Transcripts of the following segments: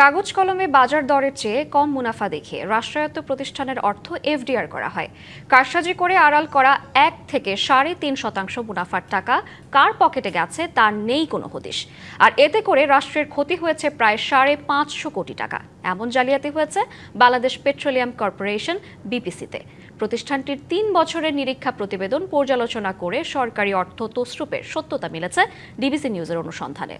কাগজ কলমে বাজার দরের চেয়ে কম মুনাফা দেখে রাষ্ট্রায়ত্ত প্রতিষ্ঠানের অর্থ এফডিআর করা হয়। কারসাজি করে আড়াল করা 1 থেকে 3.5% মুনাফার টাকা কার পকেটে গেছে তার নেই কোনো হদিশ। আর এতে করে রাষ্ট্রের ক্ষতি হয়েছে প্রায় 550 কোটি টাকা। এমন জালিয়াতি হয়েছে বাংলাদেশ পেট্রোলিয়াম কর্পোরেশন বিপিসিতে। প্রতিষ্ঠানটির 3 বছরের নিরীক্ষা প্রতিবেদন পর্যালোচনা করে সরকারি অর্থ তছরূপের সত্যতা মিলেছে ডিবিসি নিউজের অনুসন্ধানে।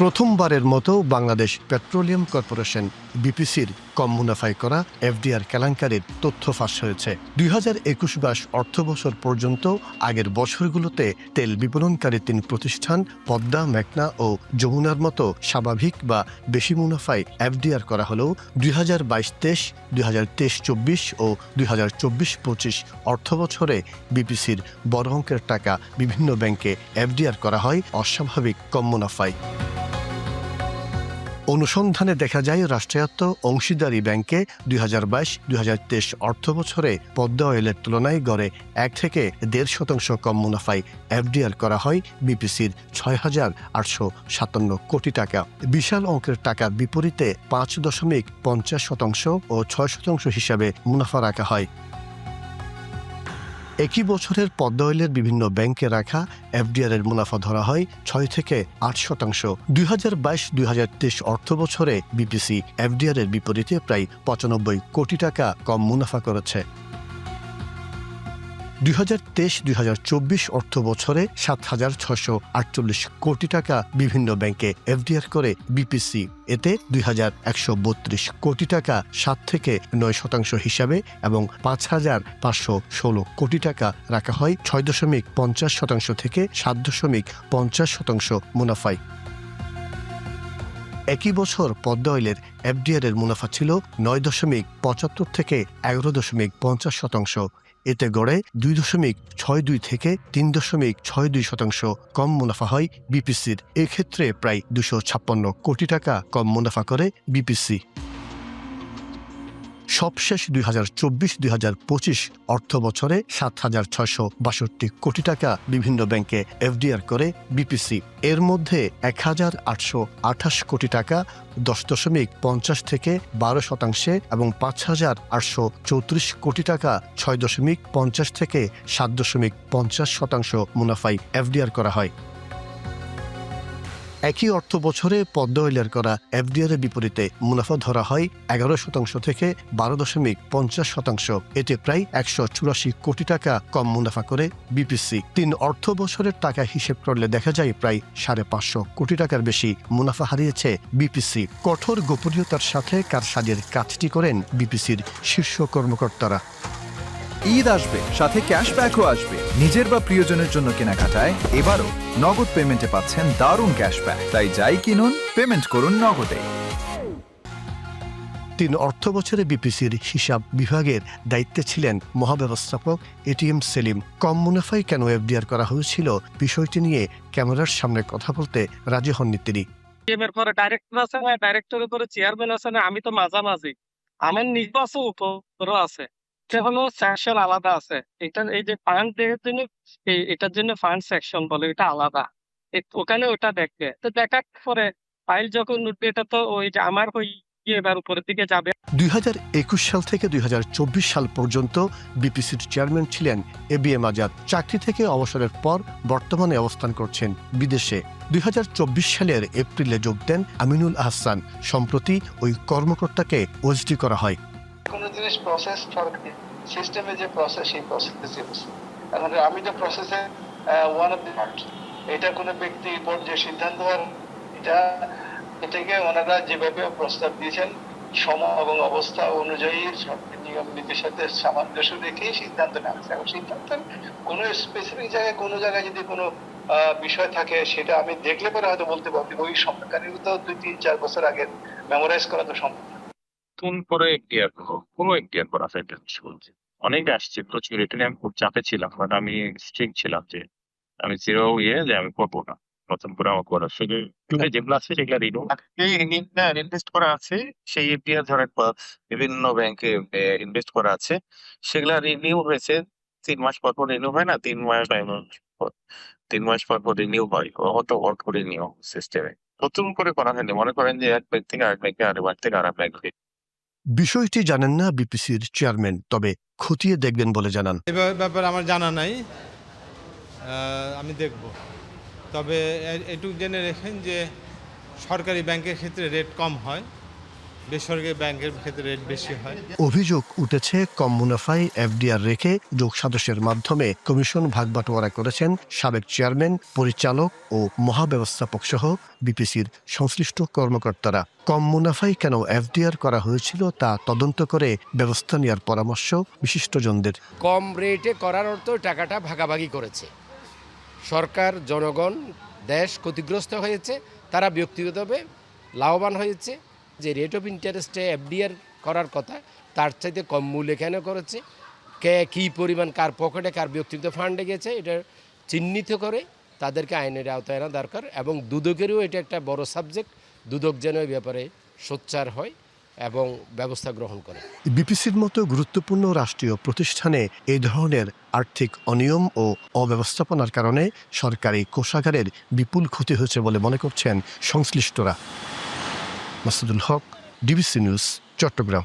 প্রথমবারের মতো বাংলাদেশ পেট্রোলিয়াম কর্পোরেশন বিপিসির কম মুনাফায় করা এফডিআর কেলেঙ্কারির তথ্য ফাঁস হয়েছে। 2021-22 অর্থবছর পর্যন্ত আগের বছরগুলোতে তেল বিপণনকারী 3 প্রতিষ্ঠান পদ্মা, মেঘনা ও যমুনার মতো স্বাভাবিক বা বেশি মুনাফায় এফডিআর করা হলেও 2022-23, 2023-24 ও 2024-25 অর্থবছরে বিপিসির বড় অঙ্কের টাকা বিভিন্ন ব্যাংকে এফডিআর করা হয় অস্বাভাবিক কম মুনাফায়। অনুসন্ধানে দেখা যায় রাষ্ট্রায়ত্ত অংশীদারি ব্যাংকে 2022-2023 অর্থবছরে পদ্মা অয়েলের তুলনায় গড়ে 1 থেকে 1.5% কম মুনাফায় এফডিআর করা হয় বিপিসির 6,857 কোটি টাকা। বিশাল অঙ্কের টাকার বিপরীতে 5.50% ও 6% হিসাবে মুনাফা রাখা হয়। একই বছরের পদ্মা অয়েলের বিভিন্ন ব্যাংকে রাখা এফডিআর এর মুনাফা ধরা হয় 6 থেকে 8%। 2022-2023 অর্থবছরে বিপিসি এফডিআর এর বিপরীতে প্রায় 95 কোটি টাকা কম মুনাফা করেছে। 2023-2024 অর্থবছরে 7,648 কোটি টাকা বিভিন্ন ব্যাংকে এফডিআর করে বিপিসি। এতে 2,132 কোটি টাকা 7 থেকে 9% হিসাবে এবং 5,516 কোটি টাকা রাখা হয় 6.50% থেকে 7.50% মুনাফায়। একই বছর পদ্মা অয়েলের এফডিআর এর মুনাফা ছিল 9.75 থেকে 11.50%। এতে গড়ে 2.62 থেকে 3.62% কম মুনাফা হয় বিপিসির। এক্ষেত্রে প্রায় 256 কোটি টাকা কম মুনাফা করে বিপিসি। সবশেষ 2024-2025 অর্থ বছরে 7,662 কোটি টাকা বিভিন্ন ব্যাংকে এফডিআর করে বিপিসি। এর মধ্যে 1,828 কোটি টাকা 10.50 থেকে 12% এবং 5,834 কোটি টাকা 6.50 থেকে 7.50% মুনাফায় এফডিআর করা হয়। একই অর্থ বছরে পদ্মা অয়েলের করা এফডিআর এর বিপরীতে মুনাফা ধরা হয় 11% থেকে 12.50%। এতে প্রায় 184 কোটি টাকা কম মুনাফা করে বিপিসি। 3 অর্থ বছরের টাকা হিসেব করলে দেখা যায় প্রায় 550 কোটি টাকার বেশি মুনাফা হারিয়েছে বিপিসি। কঠোর গোপনীয়তার সাথে কারসাজির কাজটি করেন বিপিসির শীর্ষ কর্মকর্তারা। ঈদ আসবে, সাথে ক্যাশব্যাকও আসবে। নিজের বা প্রিয়জনের জন্য কেনাকাটায় এবারও নগদ পেমেন্টে পাচ্ছেন দারুণ ক্যাশব্যাক। তাই যাই কিনুন, পেমেন্ট করুন নগদে। 3 অর্থ বছরে বিপিসির হিসাব বিভাগের দায়িত্বে ছিলেন মহাব্যবস্থাপক এটিএম সেলিম। কম মুনাফায় কেন এফডিআর করা হয়েছিল বিষয়টি নিয়ে ক্যামেরার সামনে কথা বলতে রাজি হননি তিনি। এর পরে ডাইরেক্টর আছে না, ডাইরেক্টরের পরে চেয়ারম্যান আছে না, আমি তো মাঝামাঝি। আমার নিজও আছে, উপরও আছে। এটা হলো সেকশন আলাদা আছে। এটা এই যে ফান্ড দেওয়ার জন্য, এটার জন্য ফান্ড সেকশন বলে, এটা আলাদা। ওখানে ওটা দেখবে, তো দেখার পরে ফাইল যখন উঠবে এটা তো ওই যে আমার হয়ে এবার উপরের দিকে যাবে। 2021 সাল থেকে 2024 সাল পর্যন্ত বিপিসির চেয়ারম্যান ছিলেন এবিএম আজাদ। চাকরি থেকে অবসরের পর বর্তমানে অবস্থান করছেন বিদেশে। 2024 সালের এপ্রিলে যোগ দেন আমিনুল আহসান। সম্প্রতি ওই কর্মকর্তাকে ওএসডি করা হয়। কোনো জিনিস প্রসেস সিস্টেমে যে প্রসেস, সেই প্রসেস এখন আমি যে প্রসেসে ওয়ান অফ দি পার্ট। এটা কোনো ব্যক্তি যে সিদ্ধান্ত হওয়ার, এটাকে ওনারা যেভাবে প্রস্তাব দিয়েছেন সময় এবং অবস্থা অনুযায়ী নিয়ম নীতির সাথে সামঞ্জস্য রেখেই সিদ্ধান্ত নেওয়া হয়েছে। এখন সিদ্ধান্ত কোনো স্পেসিফিক জায়গায় কোনো জায়গায় যদি কোনো বিষয় থাকে, সেটা আমি দেখলে পরে হয়তো বলতে পারবো। ওই সময়কারীও তো 2-3-4 বছর আগে মেমোরাইজ করা তো সম্ভব। নতুন করে এফডিআর কোনো এফডিআর করা সেন্টেন্স বলছে অনেক আসছে প্রচুর। এটা নিয়ে আমি খুব চাপে ছিলাম, বাট আমি স্ট্রিক্ট ছিলাম যে আমি জিরো যে আমি করবো না। নতুন করে আমার করা শুধু যেগুলো আছে সেগুলো রিনিউ ইনভেস্ট করা আছে সেই এফডিআর ধরেন বিভিন্ন ব্যাংকে ইনভেস্ট করা আছে সেগুলা রিনিউ হয়েছে 3 মাস পর পর রিনিউ হয় না 3 মাস পর পর রিনিউ হয় অটো রিনিউ সিস্টেমে নতুন করে করা হয়নি মনে করেন যে এক ব্যাংক থেকে আরেক ব্যাংকে আরেক ব্যাংক থেকে আরেক ব্যাংকে বিষয়টি জানেন না বিপিসির চেয়ারম্যান, তবে খতিয়ে দেখবেন বলে জানান। এ ব্যাপারে আমার জানা নাই, আমি দেখব। তবে এটুকু জেনে রেখেন যে সরকারি ব্যাংকের ক্ষেত্রে রেট কম হয়, বেসরকারি ব্যাংকের ক্ষেত্রে রেট বেশি হয়। অভিযোগ উঠেছে কম মুনাফায় এফডিআর রেখে যোগ সাদস্যের মাধ্যমে কমিশন ভাগবাটোয়ারা করেছেন সাবেক চেয়ারম্যান, পরিচালক ও মহাব্যবস্থাপক সহ বিপিসির সংশ্লিষ্ট কর্মকর্তারা। কম মুনাফায় কেন এফডিআর করা হয়েছিল তা তদন্ত করে ব্যবস্থা নেওয়ার পরামর্শ বিশিষ্টজনদের। কম রেটে করার অর্থ টাকাটা ভাগাভাগি করেছে সরকার, জনগণ, দেশ ক্ষতিগ্রস্ত হয়েছে, তারা ব্যক্তিগতভাবে লাভবান হয়েছে। যে রেট অফ ইন্টারেস্টে এফডিআর করার কথা তার চাইতে কম মূল্যে কেন করেছে, কে কী পরিমাণ কার পকেটে কার ব্যক্তিগত ফান্ডে গেছে, এটা চিহ্নিত করে তাদেরকে আইনের আওতায় আনা দরকার। এবং দুদকেরও এটা একটা বড় সাবজেক্ট, দুদক যেন এই ব্যাপারে সোচ্চার হয় এবং ব্যবস্থা গ্রহণ করে। বিপিসির মতো গুরুত্বপূর্ণ রাষ্ট্রীয় প্রতিষ্ঠানে এই ধরনের আর্থিক অনিয়ম ও অব্যবস্থাপনার কারণে সরকারি কোষাগারের বিপুল ক্ষতি হয়েছে বলে মনে করছেন সংশ্লিষ্টরা। মাসুদুল হক, ডিবিসি নিউজ, চট্টগ্রাম।